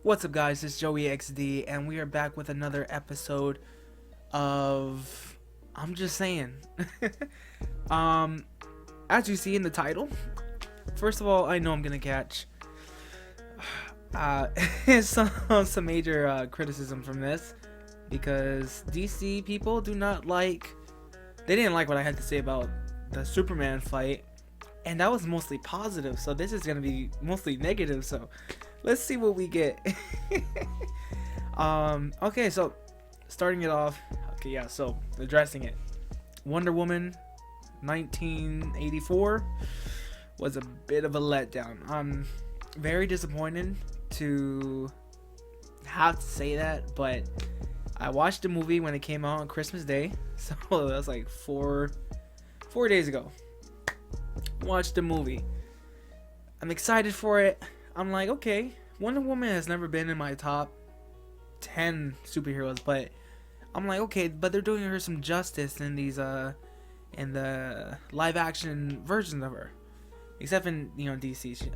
What's up, guys? It's Joey XD, and we are back with another episode of I'm Just Saying. um, as you see in the title, first of all, I know I'm gonna catch uh, some major criticism from this because DC people do not like. They didn't like what I had to say about the Superman fight, and that was mostly positive. So this is gonna be mostly negative. So let's see what we get. Okay, so starting it off. Okay, yeah, so addressing it. Wonder Woman 1984 was a bit of a letdown. I'm very disappointed to have to say that, but I watched the movie when it came out on Christmas Day. So that was like four days ago. Watched the movie. I'm excited for it. I'm like, okay, Wonder Woman has never been in my top 10 superheroes, but I'm like, okay, but they're doing her some justice in these in the live action versions of her, except in DC.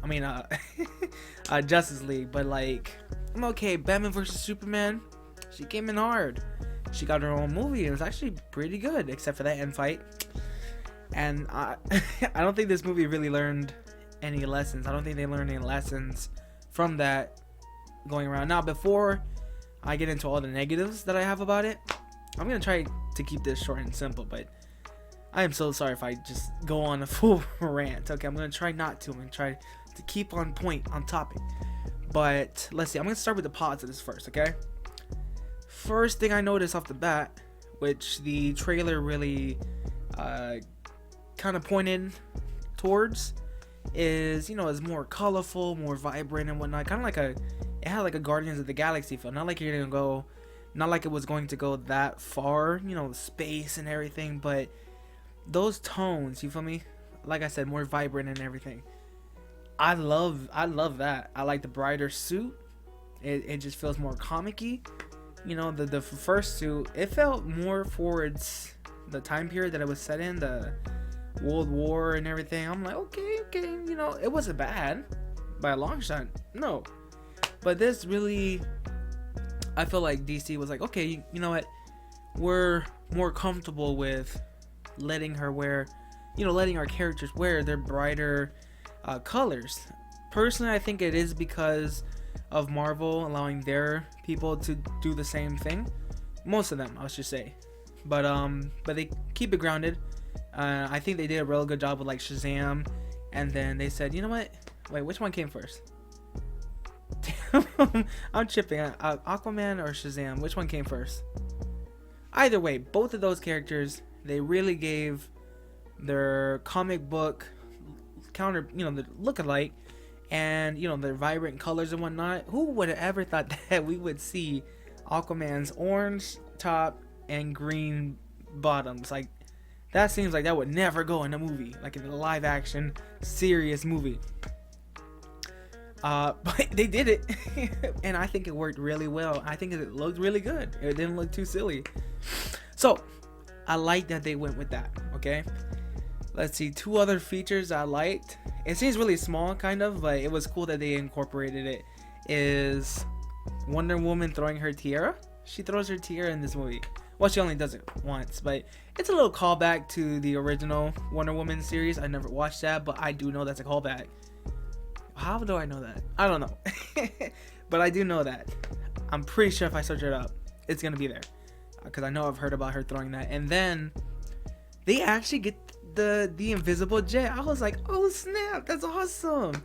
Justice League. But like, I'm okay. Batman versus Superman, she came in hard. She got her own movie. It was actually pretty good, except for that end fight. And I don't think this movie really learned any lessons. I don't think they learned any lessons from that going around. Now, before I get into all the negatives that I have about it, I'm gonna try to keep this short and simple, but I am so sorry if I just go on a full rant. Okay, I'm gonna try not to. I'm gonna try to keep on point, on topic. But let's see, I'm gonna start with the positives first, okay? First thing I noticed off the bat, which the trailer really kind of pointed towards, is is more colorful, more vibrant and whatnot. Kind of like it had like a Guardians of the Galaxy feel. Not like you're gonna go, not like it was going to go that far, space and everything, but those tones, you feel me? Like I said, more vibrant and everything. I love that. I like the brighter suit. It just feels more comic-y. The first suit, it felt more towards the time period that it was set in, the World War and everything. I'm like, okay, it wasn't bad by a long shot, no. But this really, I feel like DC was like, okay, you know what? We're more comfortable with letting her wear, letting our characters wear their brighter colors. Personally, I think it is because of Marvel allowing their people to do the same thing. Most of them, I should say. But they keep it grounded. I think they did a real good job with like Shazam, and then they said, you know what? Wait, which one came first? I'm chipping. Aquaman or Shazam? Which one came first? Either way, both of those characters, they really gave their comic book counter, the look-alike, and their vibrant colors and whatnot. Who would have ever thought that we would see Aquaman's orange top and green bottoms? Like, that seems like that would never go in a movie, like in a live action serious movie. But they did it. And I think it worked really well. I think it looked really good. It didn't look too silly. So I like that they went with that. Okay, let's see, two other features I liked. It seems really small kind of, but it was cool that they incorporated it. Is Wonder Woman throwing her tiara. She throws her tiara in this movie. Well, she only does it once, but it's a little callback to the original Wonder Woman series. I never watched that, but I do know that's a callback. How do I know that? I don't know. But I do know that. I'm pretty sure if I search it up, it's going to be there. Because I know I've heard about her throwing that. And then they actually get the invisible jet. I was like, oh snap, that's awesome.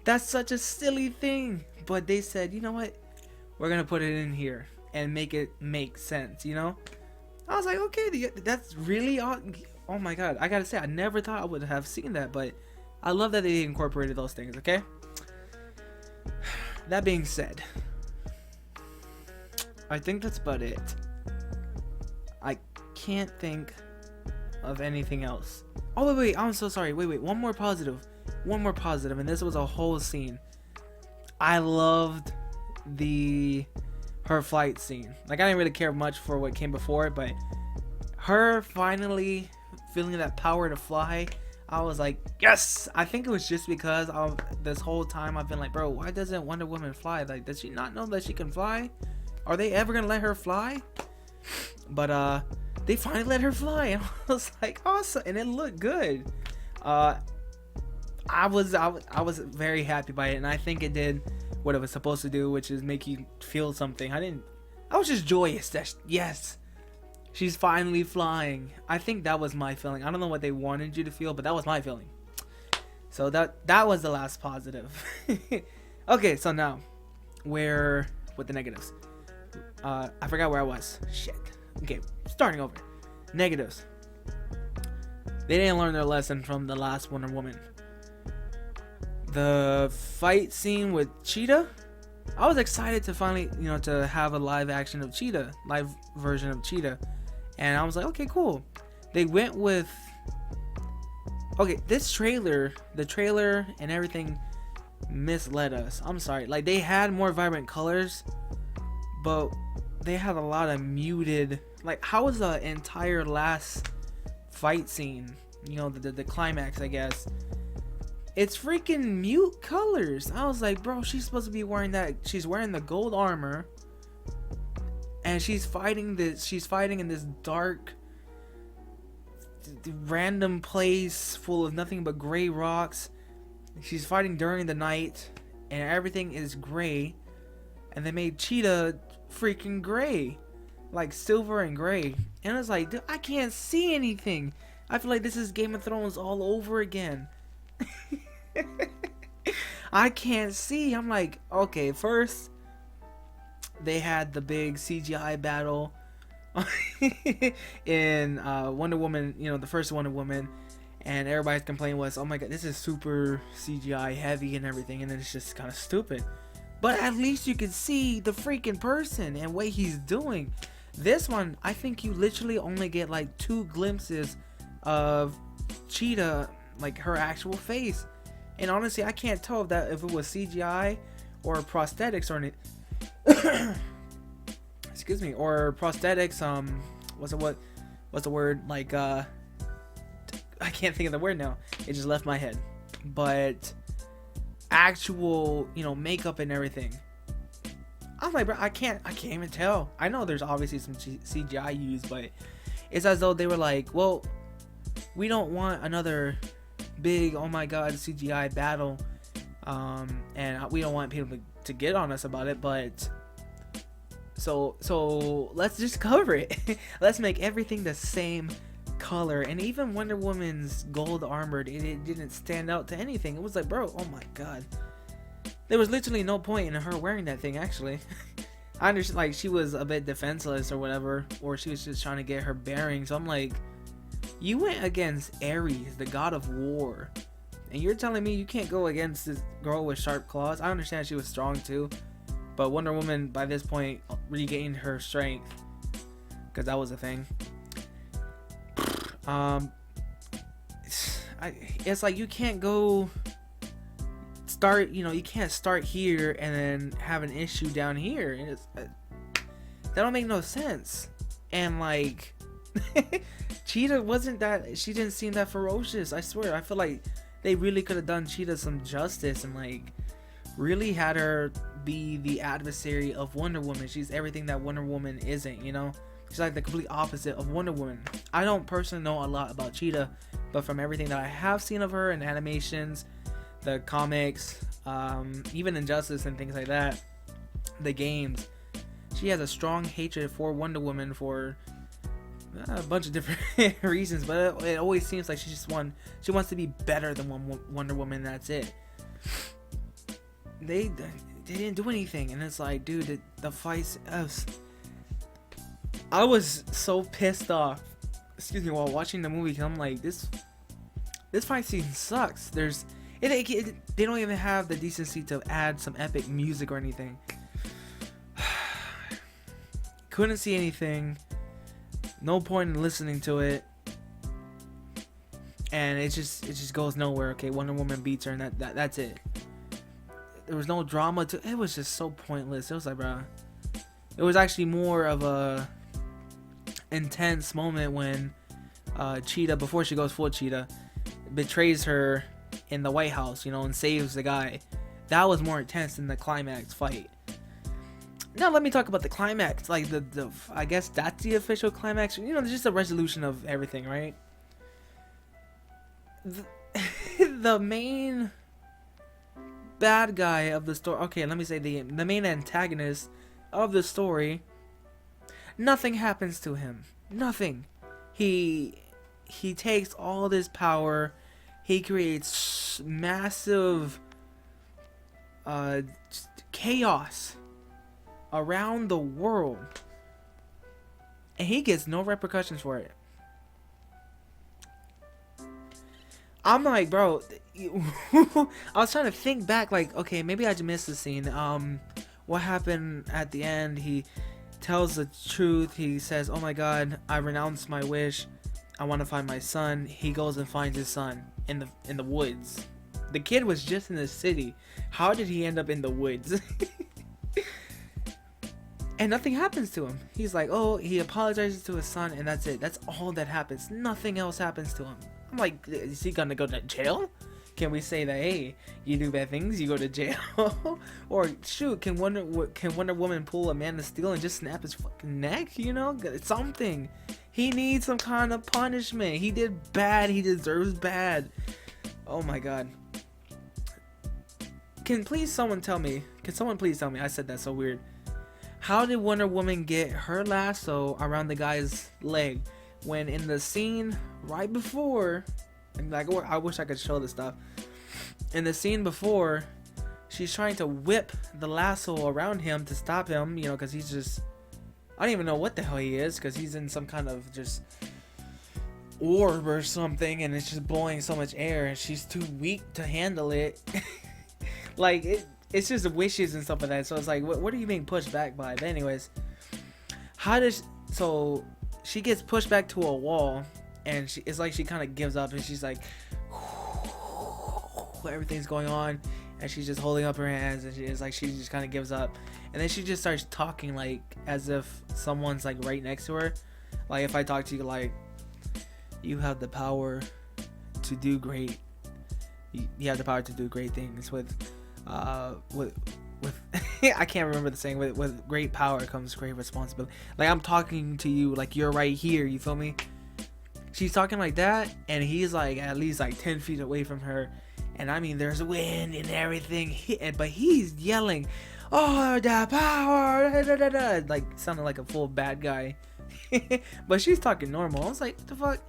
That's such a silly thing. But they said, you know what? We're going to put it in here and make it make sense, I was like, okay, that's really odd. Oh my god, I gotta say, I never thought I would have seen that, but I love that they incorporated those things, okay? That being said, I think that's about it. I can't think of anything else. Oh, wait, I'm so sorry. Wait, one more positive, and this was a whole scene. I loved her flight scene. Like, I didn't really care much for what came before it, but her finally feeling that power to fly, I was like, yes. I think it was just because of this whole time I've been like, bro, why doesn't Wonder Woman fly? Like, does she not know that she can fly? Are they ever gonna let her fly? But they finally let her fly, and I was like, awesome, and it looked good. I was very happy by it, and I think it did what it was supposed to do, which is make you feel something. I was just joyous that yes, she's finally flying. I think that was my feeling. I don't know what they wanted you to feel, but that was my feeling. So that was the last positive. Okay, so now where with the negatives. I forgot where I was. Shit. Okay, starting over. Negatives. They didn't learn their lesson from the last Wonder Woman. The fight scene with Cheetah, I was excited to finally, to have a live version of Cheetah. And I was like, okay, cool. They went with, this trailer, the trailer and everything misled us. I'm sorry. Like, they had more vibrant colors, but they had a lot of muted, like, how was the entire last fight scene, the climax, I guess, it's freaking mute colors. I was like, bro, she's supposed to be wearing that. She's wearing the gold armor, and she's fighting in this dark, random place full of nothing but gray rocks. She's fighting during the night, and everything is gray. And they made Cheetah freaking gray, like silver and gray. And I was like, dude, I can't see anything. I feel like this is Game of Thrones all over again. I can't see. I'm like, okay, first they had the big CGI battle in Wonder Woman, the first Wonder Woman, and everybody's complaint was, oh my god, this is super CGI heavy and everything, and then it's just kind of stupid. But at least you can see the freaking person and what he's doing. This one, I think you literally only get like 2 glimpses of Cheetah, like her actual face. And honestly, I can't tell if it was CGI or prosthetics or anything. Excuse me, or prosthetics. What's the word? Like, I can't think of the word now. It just left my head. But actual, makeup and everything. I'm like, bro, I can't even tell. I know there's obviously some CGI used, but it's as though they were like, well, we don't want another big, oh my god, CGI battle, and we don't want people to get on us about it, but so let's just cover it. Let's make everything the same color. And even Wonder Woman's gold armored, it didn't stand out to anything. It was like, bro, oh my god, there was literally no point in her wearing that thing. Actually, I understand, like, she was a bit defenseless or whatever, or she was just trying to get her bearings. So I'm like, you went against Ares, the god of war, and you're telling me you can't go against this girl with sharp claws? I understand she was strong too, but Wonder Woman by this point regained her strength, because that was a thing. It's like you can't start here and then have an issue down here, and that don't make no sense. And like, Cheetah she didn't seem that ferocious. I swear, I feel like they really could have done Cheetah some justice and like really had her be the adversary of Wonder Woman. She's everything that Wonder Woman isn't, She's like the complete opposite of Wonder Woman. I don't personally know a lot about Cheetah, but from everything that I have seen of her in animations, the comics, even Injustice and things like that, the games, she has a strong hatred for Wonder Woman for a bunch of different reasons, but it always seems like she wants to be better than Wonder Woman. That's it. They didn't do anything, and it's like, dude, the fights. I was so pissed off. Excuse me, while watching the movie, 'cause I'm like, this fight scene sucks. They don't even have the decency to add some epic music or anything. Couldn't see anything. No point in listening to it, and it just goes nowhere. Okay, Wonder Woman beats her, and that's it. There was no drama to it. Was just so pointless. It was like, bro, it was actually more of a intense moment when Cheetah, before she goes full Cheetah, betrays her in the White House, you know, and saves the guy. That was more intense than the climax fight. Now let me talk about the climax. Like the I guess that's the official climax. You know, it's just a resolution of everything, right? The main bad guy of the story. Okay, let me say the main antagonist of the story. Nothing happens to him. Nothing. He takes all this power. He creates massive chaos around the world, and he gets no repercussions for it. I'm like, bro, I was trying to think back, like, okay, maybe I just missed the scene. What happened at the end? He tells the truth. He says, "Oh my God, I renounce my wish. I want to find my son." He goes and finds his son in the woods. The kid was just in the city. How did he end up in the woods? And nothing happens to him. He's like, oh, he apologizes to his son, and that's it. That's all that happens. Nothing else happens to him. I'm like, is he gonna go to jail? Can we say that, hey, you do bad things, you go to jail? Or shoot, can Wonder Woman pull a Man of Steel and just snap his fucking neck? You know, something. He needs some kind of punishment. He did bad. He deserves bad. Oh my God. Can someone please tell me? I said that so weird. How did Wonder Woman get her lasso around the guy's leg when in the scene right before, and like, I wish I could show this stuff. In the scene before, she's trying to whip the lasso around him to stop him, you know, because he's just, I don't even know what the hell he is, because he's in some kind of just orb or something, and it's just blowing so much air, and she's too weak to handle it. Like, it's just wishes and stuff like that. So it's like, what are you being pushed back by? But anyways, so she gets pushed back to a wall, and it's like she kind of gives up, and she's like, everything's going on, and she's just holding up her hands, and she just kind of gives up, and then she just starts talking like as if someone's like right next to her. Like, if I talk to you, like, you have the power to do great. You have the power to do great things with I can't remember the saying. With great power comes great responsibility. Like, I'm talking to you like you're right here, you feel me? She's talking like that, and he's like at least like 10 feet away from her, and I mean there's wind and everything, but he's yelling, oh, the power, da, da, da, like sounding like a full bad guy. But she's talking normal. I was like, what the fuck?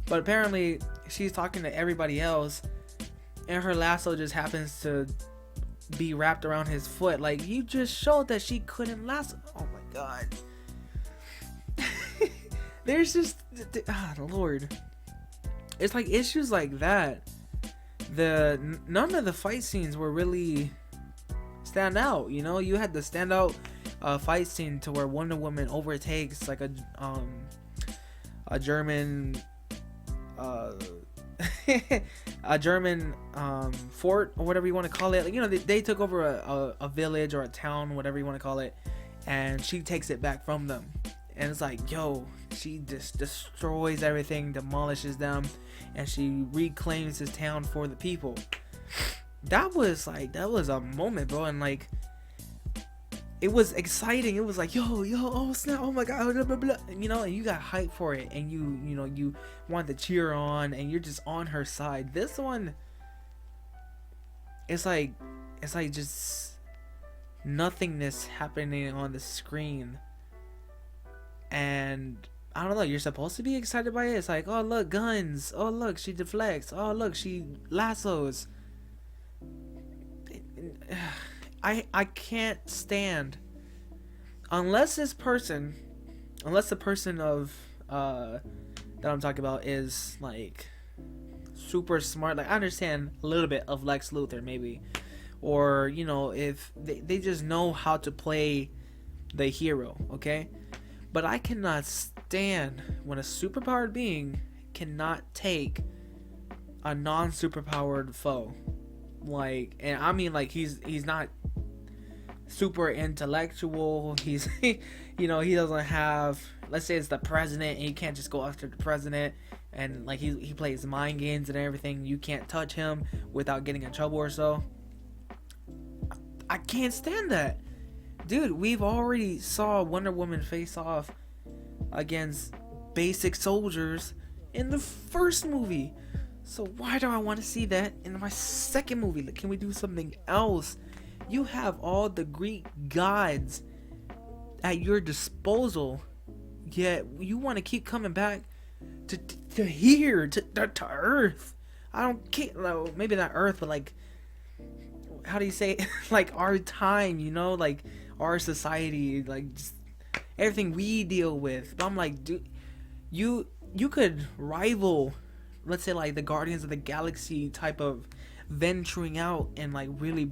But apparently she's talking to everybody else, and her lasso just happens to be wrapped around his foot. Like, you just showed that she couldn't lasso. Oh my God. There's just Lord. It's like issues like that. None of the fight scenes were really stand out. You know, you had the standout fight scene to where Wonder Woman overtakes like a German a German fort or whatever you want to call it. Like, you know, they took over a village or a town, whatever you want to call it, and she takes it back from them. And it's like, yo, she just destroys everything, demolishes them, and she reclaims this town for the people. That was a moment, bro. And like, it was exciting. It was like, yo, oh snap, oh my God, blah, blah, blah. You know, and you got hyped for it, and you want to cheer on, and you're just on her side. This one, it's like just nothingness happening on the screen, and I don't know, you're supposed to be excited by it. It's like, oh look, guns, oh look, she deflects, oh look, she lassos. I can't stand, unless the person of that I'm talking about is like super smart. Like, I understand a little bit of Lex Luthor maybe, or you know, if they just know how to play the hero, okay? But I cannot stand when a superpowered being cannot take a non-superpowered foe. Like, and I mean, like, he's not super intellectual. He's you know, he doesn't have, let's say it's the president, and you can't just go after the president and like he plays mind games and everything. You can't touch him without getting in trouble or so. I can't stand that, dude. We've already saw Wonder Woman face off against basic soldiers in the first movie, so why do I want to see that in my second movie? Can we do something else? You have all the Greek gods at your disposal, yet you want to keep coming back to here, to Earth. I don't care. No, maybe not Earth, but like, how do you say it? Like our time, you know, like our society, like just everything we deal with. But I'm like, dude, you could rival, let's say, like the Guardians of the Galaxy type of venturing out and like really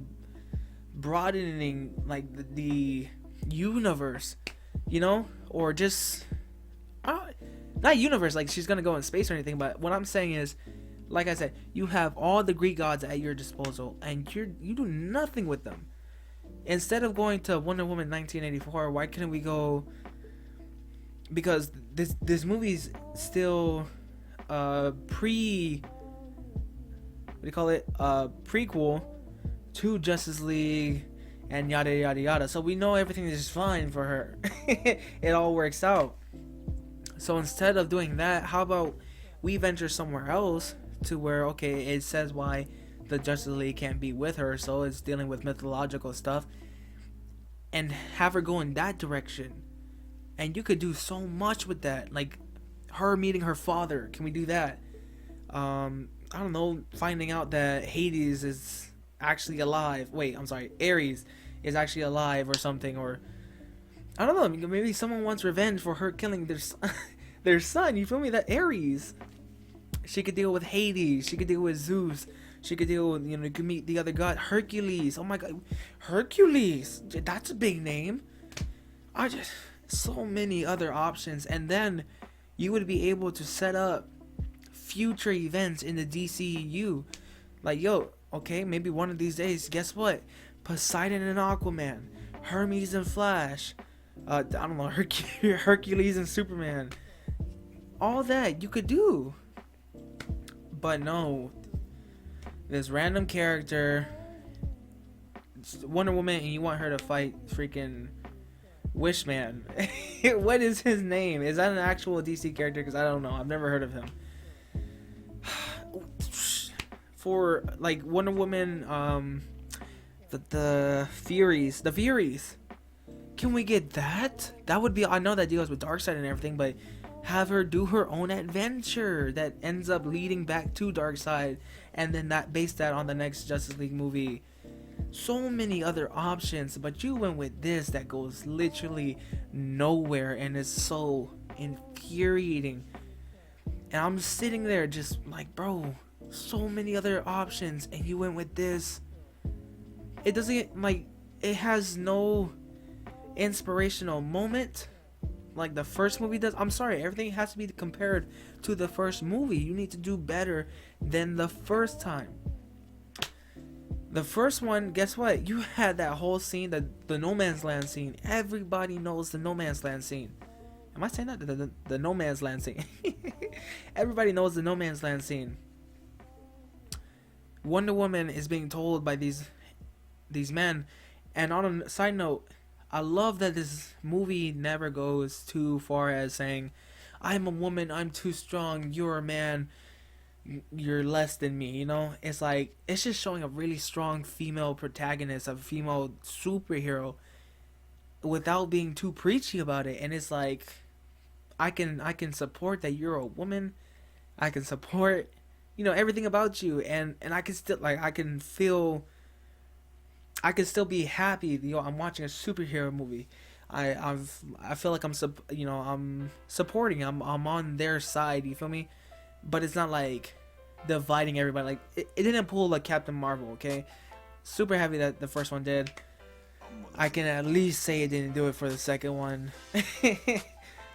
broadening like the universe, you know, or just not universe like she's gonna go in space or anything. But what I'm saying is, like I said, you have all the Greek gods at your disposal and you do nothing with them. Instead of going to Wonder Woman 1984, why couldn't we go, because this movie's still prequel to Justice League and yada yada yada, so we know everything is fine for her. It all works out. So instead of doing that, how about we venture somewhere else to where, okay, it says why the Justice League can't be with her, so it's dealing with mythological stuff, and have her go in that direction. And you could do so much with that, like her meeting her father. Can we do that? I don't know, finding out that Hades is actually alive. Wait, I'm sorry, Ares is actually alive or something, or I don't know, maybe someone wants revenge for her killing their son, you feel me? That Ares, she could deal with Hades, she could deal with Zeus, she could deal with, you know, you could meet the other god, Hercules. Oh my god, Hercules, that's a big name. So many other options, and then you would be able to set up future events in the DCU. Like, yo, okay, maybe one of these days, guess what? Poseidon and Aquaman, Hermes and Flash, I don't know, Hercules and Superman. All that you could do. But no, this random character, Wonder Woman, and you want her to fight freaking Wishman. What is his name? Is that an actual DC character? Because I don't know. I've never heard of him. For like Wonder Woman, the Furies. Can we get that? That would be. I know that deals with Darkseid and everything, but have her do her own adventure that ends up leading back to Darkseid, and then that base that on the next Justice League movie. So many other options, but you went with this that goes literally nowhere and is so infuriating. And I'm sitting there just like, bro, so many other options, and you went with this. It doesn't, like, it has no inspirational moment like the first movie does. I'm sorry, everything has to be compared to the first movie. You need to do better than the first time. The first one, guess what? You had that whole scene, the No Man's Land scene. Everybody knows the No Man's Land scene. Am I saying that? The No Man's Land scene. Everybody knows the No Man's Land scene. Wonder Woman is being told by these men. And on a side note, I love that this movie never goes too far as saying, I'm a woman, I'm too strong, you're a man, you're less than me, you know? It's like, it's just showing a really strong female protagonist, a female superhero, without being too preachy about it. And it's like, I can support that you're a woman, I can support, you know, everything about you, and I can still, like, I can still be happy, you know, I'm watching a superhero movie. I feel like I'm supporting, I'm on their side, you feel me? But it's not like dividing everybody. Like, it didn't pull like Captain Marvel, okay? Super happy that the first one did. I can at least say it didn't do it for the second one.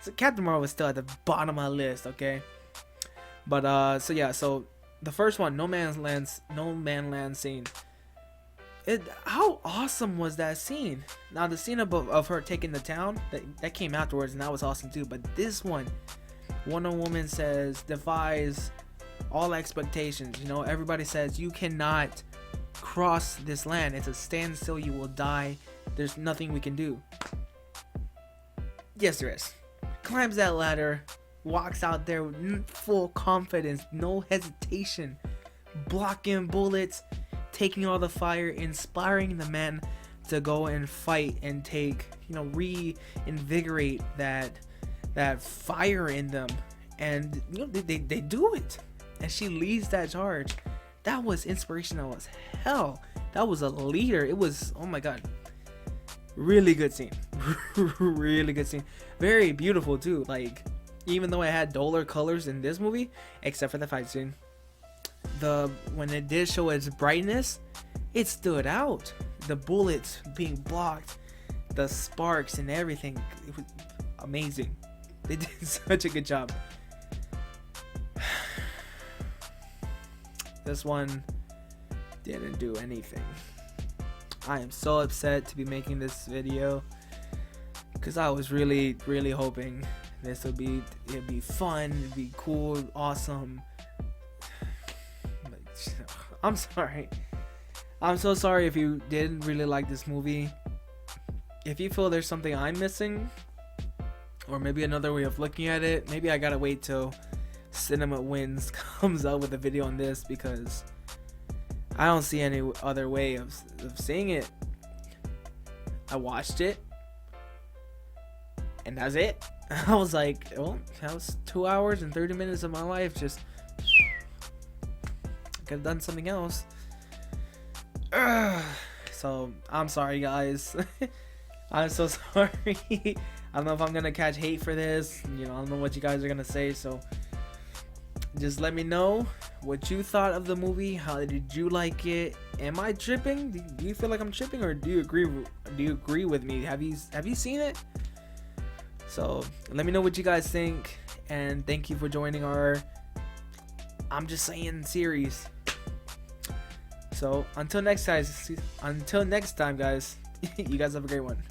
So Captain Marvel was still at the bottom of my list, okay? But so yeah, so the first one, No Man's Land scene. How awesome was that scene? Now the scene of her taking the town, that came afterwards, and that was awesome too. But this one, Wonder Woman says defies all expectations. You know, everybody says you cannot cross this land. It's a standstill. You will die. There's nothing we can do. Yes, there is. Climbs that ladder, walks out there with full confidence, no hesitation, blocking bullets, taking all the fire, inspiring the men to go and fight and take, you know, reinvigorate that fire in them. And you know, they do it, and she leads that charge. That was inspirational as hell. That was a leader. It was, oh my god, really good scene. Really good scene. Very beautiful too. Like, even though it had duller colors in this movie, except for the fight scene, when it did show its brightness, it stood out. The bullets being blocked, the sparks and everything, it was amazing. They did such a good job. This one didn't do anything. I am so upset to be making this video, because I was really hoping this would be, it'd be fun, it'd be cool, awesome. But, I'm sorry. I'm so sorry if you didn't really like this movie. If you feel there's something I'm missing, or maybe another way of looking at it, maybe I gotta wait till Cinema Wins comes out with a video on this, because I don't see any other way of seeing it. I watched it, and that's it. I was like, well, that was 2 hours and 30 minutes of my life. Just, I could have done something else. So, I'm sorry, guys. I'm so sorry. I don't know if I'm gonna catch hate for this. You know, I don't know what you guys are gonna say. So, just let me know what you thought of the movie. How did you like it? Am I tripping? Do you feel like I'm tripping, or do you agree? Do you agree with me? Have you seen it? So let me know what you guys think, and thank you for joining our I'm Just Saying series. So until next time, guys, you guys have a great one.